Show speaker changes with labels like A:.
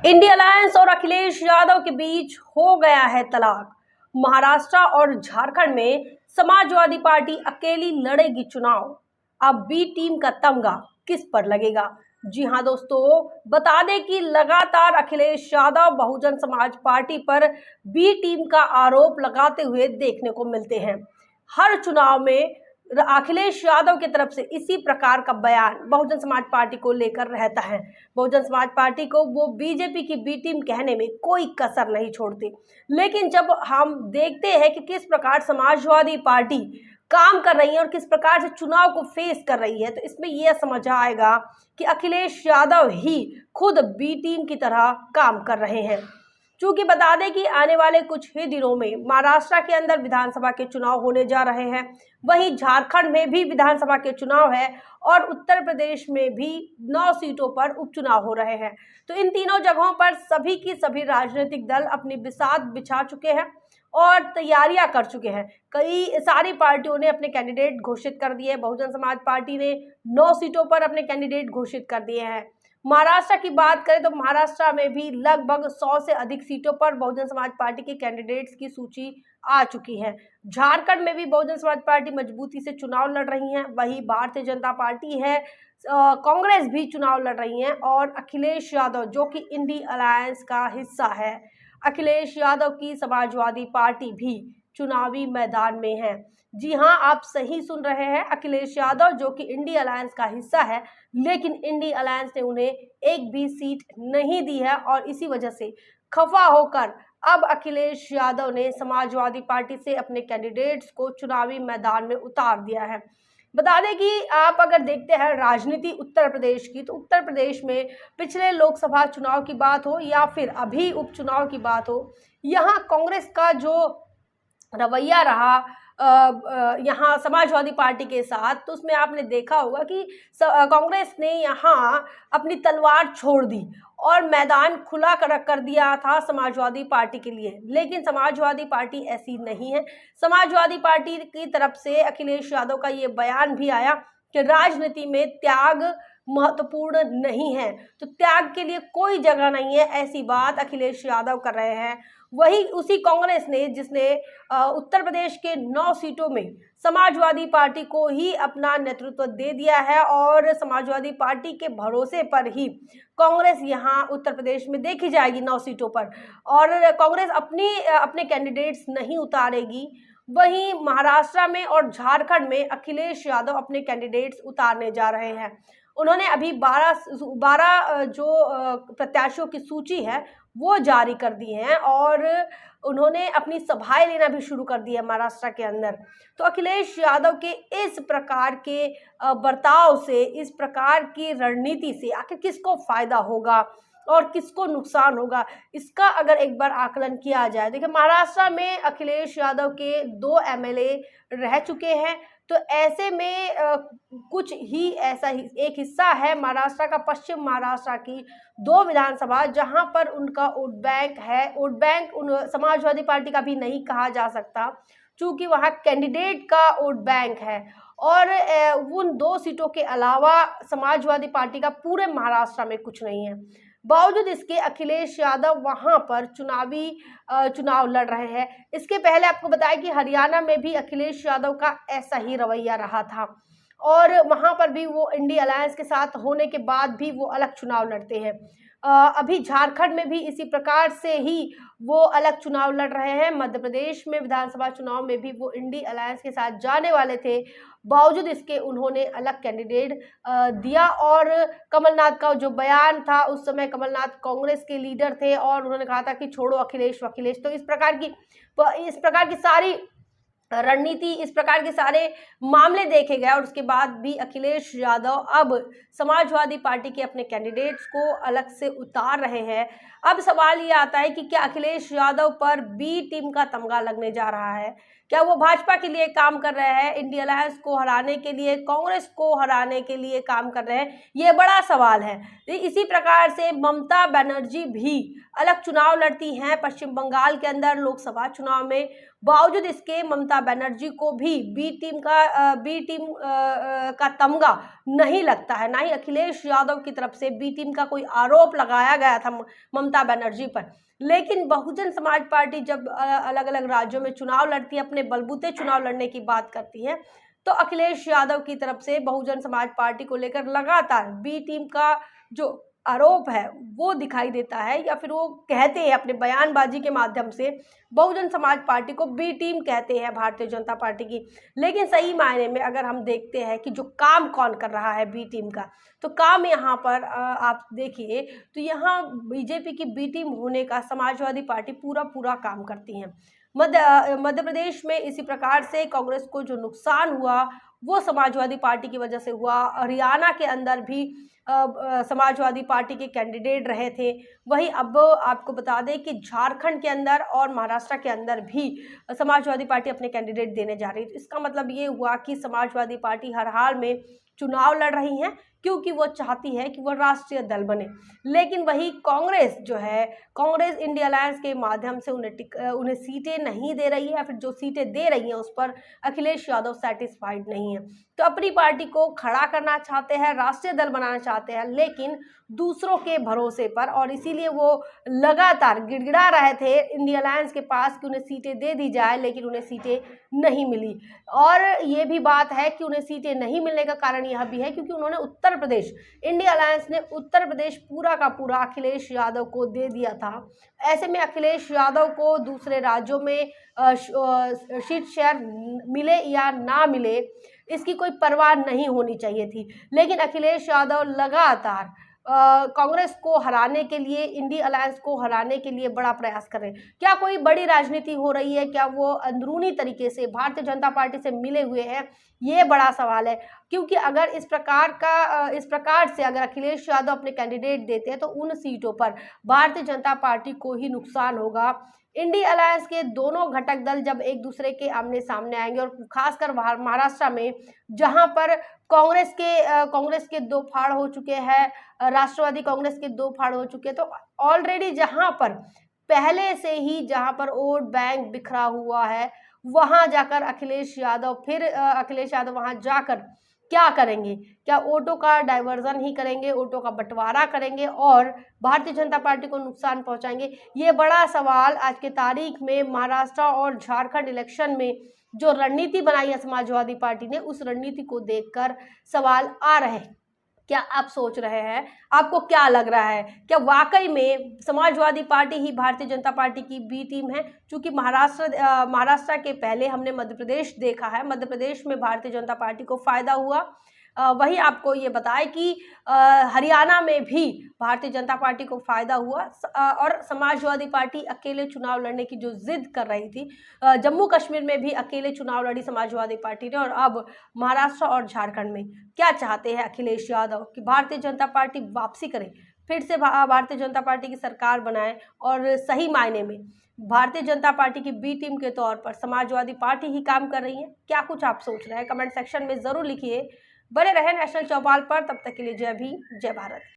A: India alliance और अखिलेश यादव के बीच हो गया है तलाक। महाराष्ट्र और झारखंड में समाजवादी पार्टी अकेली लड़ेगी चुनाव। अब बी टीम का तमगा किस पर लगेगा? जी हां दोस्तों, बता दें कि लगातार अखिलेश यादव बहुजन समाज पार्टी पर बी टीम का आरोप लगाते हुए देखने को मिलते हैं। हर चुनाव में अखिलेश यादव की तरफ से इसी प्रकार का बयान बहुजन समाज पार्टी को लेकर रहता है। बहुजन समाज पार्टी को वो बीजेपी की बी टीम कहने में कोई कसर नहीं छोड़ती। लेकिन जब हम देखते हैं कि किस प्रकार समाजवादी पार्टी काम कर रही है और किस प्रकार से चुनाव को फेस कर रही है, तो इसमें यह समझ आएगा कि अखिलेश यादव ही खुद बी टीम की तरह काम कर रहे हैं। चूंकि बता दें कि आने वाले कुछ ही दिनों में महाराष्ट्र के अंदर विधानसभा के चुनाव होने जा रहे हैं, वहीं झारखंड में भी विधानसभा के चुनाव है और उत्तर प्रदेश में भी 9 सीटों पर उपचुनाव हो रहे हैं। तो इन तीनों जगहों पर सभी की सभी राजनीतिक दल अपनी बिसात बिछा चुके हैं और तैयारियां कर चुके हैं। कई सारी पार्टियों ने अपने कैंडिडेट घोषित कर दिए। बहुजन समाज पार्टी ने 9 सीटों पर अपने कैंडिडेट घोषित कर दिए हैं। महाराष्ट्र की बात करें तो महाराष्ट्र में भी लगभग 100 से अधिक सीटों पर बहुजन समाज पार्टी के कैंडिडेट्स की सूची आ चुकी है। झारखंड में भी बहुजन समाज पार्टी मजबूती से चुनाव लड़ रही है। वही भारतीय जनता पार्टी है, कांग्रेस भी चुनाव लड़ रही है और अखिलेश यादव जो कि इंडिया अलायंस का हिस्सा है, अखिलेश यादव की समाजवादी पार्टी भी चुनावी मैदान में है। जी हां, आप सही सुन रहे हैं, अखिलेश यादव जो कि इंडिया अलायंस का हिस्सा है, लेकिन इंडिया अलायंस ने उन्हें एक भी सीट नहीं दी है और इसी वजह से खफा होकर अब अखिलेश यादव ने समाजवादी पार्टी से अपने कैंडिडेट्स को चुनावी मैदान में उतार दिया है। बता दें कि आप अगर देखते हैं राजनीति उत्तर प्रदेश की, तो उत्तर प्रदेश में पिछले लोकसभा चुनाव की बात हो या फिर अभी उपचुनाव की बात हो, यहाँ कांग्रेस का जो रवैया रहा यहाँ समाजवादी पार्टी के साथ, तो उसमें आपने देखा होगा कि कांग्रेस ने यहाँ अपनी तलवार छोड़ दी और मैदान खुला कर दिया था समाजवादी पार्टी के लिए। लेकिन समाजवादी पार्टी ऐसी नहीं है। समाजवादी पार्टी की तरफ से अखिलेश यादव का ये बयान भी आया कि राजनीति में त्याग महत्वपूर्ण नहीं है, तो त्याग के लिए कोई जगह नहीं है, ऐसी बात अखिलेश यादव कर रहे हैं। वही उसी कांग्रेस ने जिसने उत्तर प्रदेश के 9 सीटों में समाजवादी पार्टी को ही अपना नेतृत्व दे दिया है और समाजवादी पार्टी के भरोसे पर ही कांग्रेस यहाँ उत्तर प्रदेश में देखी जाएगी 9 सीटों पर, और कांग्रेस अपने कैंडिडेट्स नहीं उतारेगी। वहीं महाराष्ट्र में और झारखंड में अखिलेश यादव अपने कैंडिडेट्स उतारने जा रहे हैं। उन्होंने अभी 12 जो प्रत्याशियों की सूची है वो जारी कर दी है और उन्होंने अपनी सभाएं लेना भी शुरू कर दी है महाराष्ट्र के अंदर। तो अखिलेश यादव के इस प्रकार के बर्ताव से, इस प्रकार की रणनीति से आखिर किसको फायदा होगा और किसको नुकसान होगा, इसका अगर एक बार आकलन किया जाए। देखिए, महाराष्ट्र में अखिलेश यादव के 2 एमएलए रह चुके हैं, तो ऐसे में कुछ ही ऐसा ही एक हिस्सा है महाराष्ट्र का, पश्चिम महाराष्ट्र की 2 विधानसभा, जहां पर उनका वोट बैंक है। वोट बैंक उन समाजवादी पार्टी का भी नहीं कहा जा सकता, चूंकि वहां कैंडिडेट का वोट बैंक है और उन 2 सीटों के अलावा समाजवादी पार्टी का पूरे महाराष्ट्र में कुछ नहीं है। बावजूद इसके अखिलेश यादव वहां पर चुनाव लड़ रहे हैं। इसके पहले आपको बताया कि हरियाणा में भी अखिलेश यादव का ऐसा ही रवैया रहा था और वहां पर भी वो इंडिया अलायंस के साथ होने के बाद भी वो अलग चुनाव लड़ते हैं। अभी झारखंड में भी इसी प्रकार से ही वो अलग चुनाव लड़ रहे हैं। मध्य प्रदेश में विधानसभा चुनाव में भी वो इंडिया अलायंस के साथ जाने वाले थे, बावजूद इसके उन्होंने अलग कैंडिडेट दिया। और कमलनाथ का जो बयान था, उस समय कमलनाथ कांग्रेस के लीडर थे और उन्होंने कहा था कि छोड़ो अखिलेश वखिलेश। तो इस प्रकार की सारी रणनीति, इस प्रकार के सारे मामले देखे गए और उसके बाद भी अखिलेश यादव अब समाजवादी पार्टी के अपने कैंडिडेट्स को अलग से उतार रहे हैं। अब सवाल ये आता है कि क्या अखिलेश यादव पर बी टीम का तमगा लगने जा रहा है? क्या वो भाजपा के लिए काम कर रहे हैं, इंडिया अलायंस को हराने के लिए, कांग्रेस को हराने के लिए काम कर रहे हैं? ये बड़ा सवाल है। इसी प्रकार से ममता बनर्जी भी अलग चुनाव लड़ती हैं पश्चिम बंगाल के अंदर लोकसभा चुनाव में। बावजूद इसके ममता बनर्जी को भी बी टीम का तमगा नहीं लगता है। ना ही अखिलेश यादव की तरफ से बी टीम का कोई आरोप लगाया गया था ममता बनर्जी पर। लेकिन बहुजन समाज पार्टी जब अलग अलग राज्यों में चुनाव लड़ती है, अपने बलबूते चुनाव लड़ने की बात करती है, तो अखिलेश यादव की तरफ से बहुजन समाज पार्टी को लेकर लगातार बी टीम का जो आरोप है वो दिखाई देता है, या फिर वो कहते हैं अपने बयानबाजी के माध्यम से बहुजन समाज पार्टी को बी टीम कहते हैं भारतीय जनता पार्टी की। लेकिन सही मायने में अगर हम देखते हैं कि जो काम कौन कर रहा है बी टीम का, तो काम यहाँ पर आप देखिए तो यहाँ बीजेपी की बी टीम होने का समाजवादी पार्टी पूरा काम करती है। मध्य प्रदेश में इसी प्रकार से कांग्रेस को जो नुकसान हुआ वो समाजवादी पार्टी की वजह से हुआ। हरियाणा के अंदर भी समाजवादी पार्टी के कैंडिडेट रहे थे। वहीं अब आपको बता दें कि झारखंड के अंदर और महाराष्ट्र के अंदर भी समाजवादी पार्टी अपने कैंडिडेट देने जा रही है। तो इसका मतलब ये हुआ कि समाजवादी पार्टी हर हाल में चुनाव लड़ रही हैं, क्योंकि वो चाहती है कि वो राष्ट्रीय दल बने। लेकिन वही कांग्रेस जो है, कांग्रेस इंडिया अलायंस के माध्यम से उन्हें सीटें नहीं दे रही है, या फिर जो सीटें दे रही हैं उस पर अखिलेश यादव सेटिस्फाइड नहीं है। तो अपनी पार्टी को खड़ा करना चाहते हैं, राष्ट्रीय दल बनाना चाहते हैं, लेकिन दूसरों के भरोसे पर। और इसीलिए वो लगातार गिड़गिड़ा रहे थे इंडिया अलायंस के पास कि उन्हें सीटें दे दी जाए, लेकिन उन्हें सीटें नहीं मिली। और ये भी बात है कि उन्हें सीटें नहीं मिलने का कारण यह भी है क्योंकि उन्होंने उत्तर प्रदेश, इंडिया अलायंस ने उत्तर प्रदेश पूरा का पूरा अखिलेश यादव को दे दिया था। ऐसे में अखिलेश यादव को दूसरे राज्यों में सीट शेयर मिले या ना मिले, इसकी कोई परवाह नहीं होनी चाहिए थी। लेकिन अखिलेश यादव लगातार कांग्रेस को हराने के लिए, इंडिया अलायंस को हराने के लिए बड़ा प्रयास कर रहे हैं। क्या कोई बड़ी राजनीति हो रही है? क्या वो अंदरूनी तरीके से भारतीय जनता पार्टी से मिले हुए हैं? ये बड़ा सवाल है, क्योंकि अगर इस प्रकार से अगर अखिलेश यादव अपने कैंडिडेट देते हैं तो उन सीटों पर भारतीय जनता पार्टी को ही नुकसान होगा। इंडिया अलायंस के दोनों घटक दल जब एक दूसरे के आमने सामने आएंगे, और खासकर महाराष्ट्र में जहां पर कांग्रेस के दो फाड़ हो चुके हैं, राष्ट्रवादी कांग्रेस के दो फाड़ हो चुके हैं, तो ऑलरेडी जहां पर पहले से ही जहां पर वोट बैंक बिखरा हुआ है, वहां जाकर अखिलेश यादव वहां जाकर क्या करेंगे? क्या वोटों का डाइवर्जन ही करेंगे, वोटों का बंटवारा करेंगे और भारतीय जनता पार्टी को नुकसान पहुंचाएंगे? ये बड़ा सवाल आज के तारीख में महाराष्ट्र और झारखंड इलेक्शन में जो रणनीति बनाई है समाजवादी पार्टी ने, उस रणनीति को देखकर सवाल आ रहे हैं। क्या आप सोच रहे हैं? आपको क्या लग रहा है? क्या वाकई में समाजवादी पार्टी ही भारतीय जनता पार्टी की बी टीम है? क्योंकि महाराष्ट्र के पहले हमने मध्य प्रदेश देखा है, मध्य प्रदेश में भारतीय जनता पार्टी को फायदा हुआ। वहीं आपको ये बताएं कि हरियाणा में भी भारतीय जनता पार्टी को फायदा हुआ, और समाजवादी पार्टी अकेले चुनाव लड़ने की जो जिद कर रही थी, जम्मू कश्मीर में भी अकेले चुनाव लड़ी समाजवादी पार्टी ने। और अब महाराष्ट्र और झारखंड में क्या चाहते हैं अखिलेश यादव कि भारतीय जनता पार्टी वापसी करे, फिर से भारतीय जनता पार्टी की सरकार बनाए, और सही मायने में भारतीय जनता पार्टी की बी टीम के तौर पर समाजवादी पार्टी ही काम कर रही है। क्या कुछ आप सोच रहे हैं? कमेंट सेक्शन में जरूर लिखिए। बने रहे नेशनल चौपाल पर, तब तक के लिए जय भीम, जय भारत।